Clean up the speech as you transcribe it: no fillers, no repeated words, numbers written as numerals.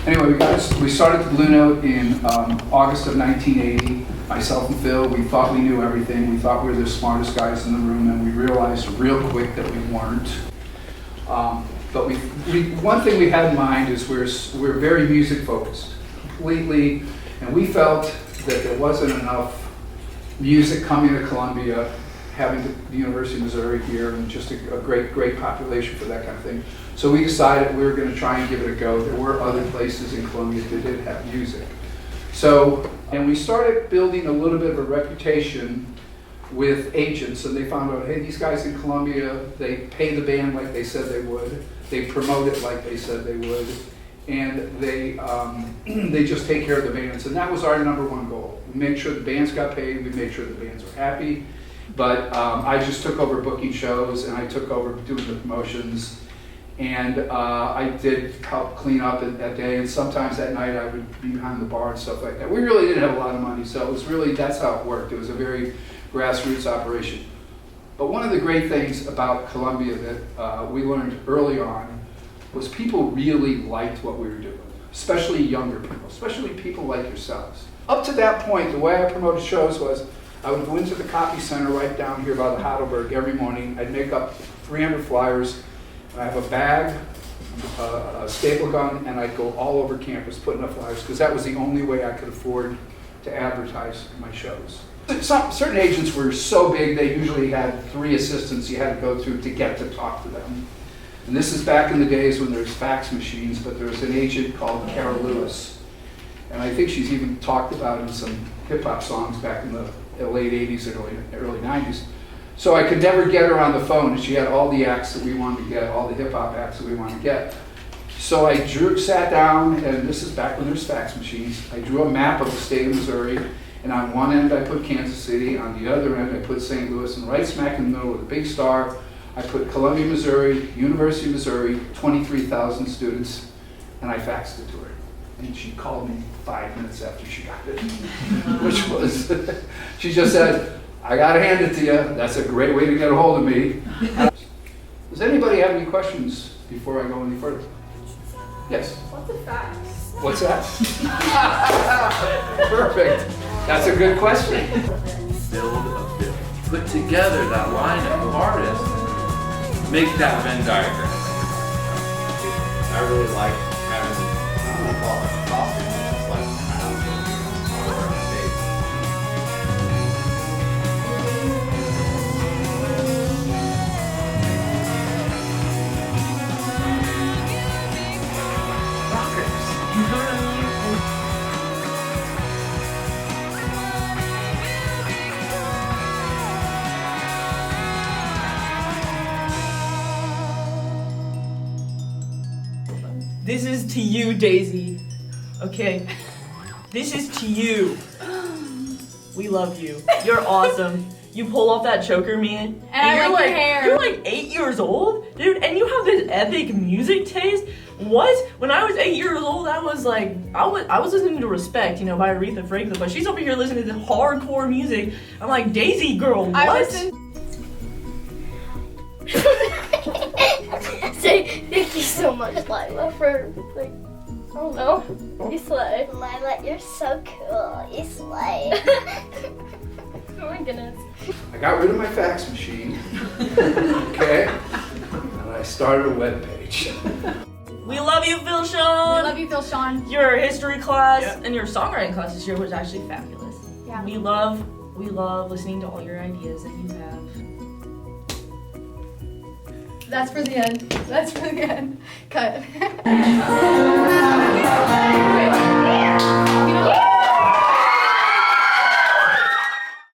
Anyway, we started the Blue Note in August of 1980. Myself and Phil, we thought we knew everything. We thought we were the smartest guys in the room, and we realized real quick that we weren't. But one thing we had in mind is we're very music focused, completely, and we felt that there wasn't enough music coming to Columbia, having the University of Missouri here, and just a great population for that kind of thing. So we decided we were going to try and give it a go. There were other places in Columbia that did have music. So, and we started building a little bit of a reputation with agents, and they found out, hey, these guys in Columbia, they pay the band like they said they would, they promote it like they said they would, and they just take care of the bands. And that was our number one goal. We made sure the bands got paid, we made sure the bands were happy, but I just took over booking shows, and I took over doing the promotions, and I did help clean up that day, and sometimes at night I would be behind the bar and stuff like that. We really didn't have a lot of money, so it was really, that's how it worked. It was a very grassroots operation. But one of the great things about Columbia that we learned early on was people really liked what we were doing, especially younger people, especially people like yourselves. Up to that point, the way I promoted shows was I would go into the copy center right down here by the Heidelberg every morning. I'd make up 300 flyers. I have a bag, a staple gun, and I'd go all over campus putting up flyers because that was the only way I could afford to advertise my shows. Certain agents were so big they usually had 3 assistants you had to go through to get to talk to them. And this is back in the days when there's fax machines, but there was an agent called Carol Lewis. And I think she's even talked about in some hip hop songs back in the late 80s and early 90s. So I could never get her on the phone, and she had all the acts that we wanted to get, all the hip hop acts that we wanted to get. So I sat down, and this is back when there's fax machines. I drew a map of the state of Missouri, and on one end I put Kansas City, on the other end I put St. Louis, and right smack in the middle with a big star, I put Columbia, Missouri, University of Missouri, 23,000 students, and I faxed it to her. And she called me 5 minutes after she got it, which was, she just said, I gotta hand it to you. That's a great way to get a hold of me. Does anybody have any questions before I go any further? Yes? What's a fax? What's that? Perfect. That's a good question. Put together that line of artists, make that Venn diagram. I really like having all that coffee, just like all over the stage. This is to you, Daisy. Okay? This is to you. We love you. You're awesome. You pull off that choker, man. And I you're like your hair. You're like 8 years old, dude, and you have this epic music taste. What? When I was 8 years old, I was like, I was listening to Respect, by Aretha Franklin, but she's over here listening to hardcore music. I'm like, Daisy girl, what? Say thank you so much, Lila, for I don't know. You slay. Lila, you're so cool. You slay. Oh my goodness. I got rid of my fax machine, okay? And I started a web page. We love you, Phil Sean. We love you, Phil Sean. Your history class and your songwriting class this year was actually fabulous. Yeah. We love listening to all your ideas that you have. That's for the end. Cut.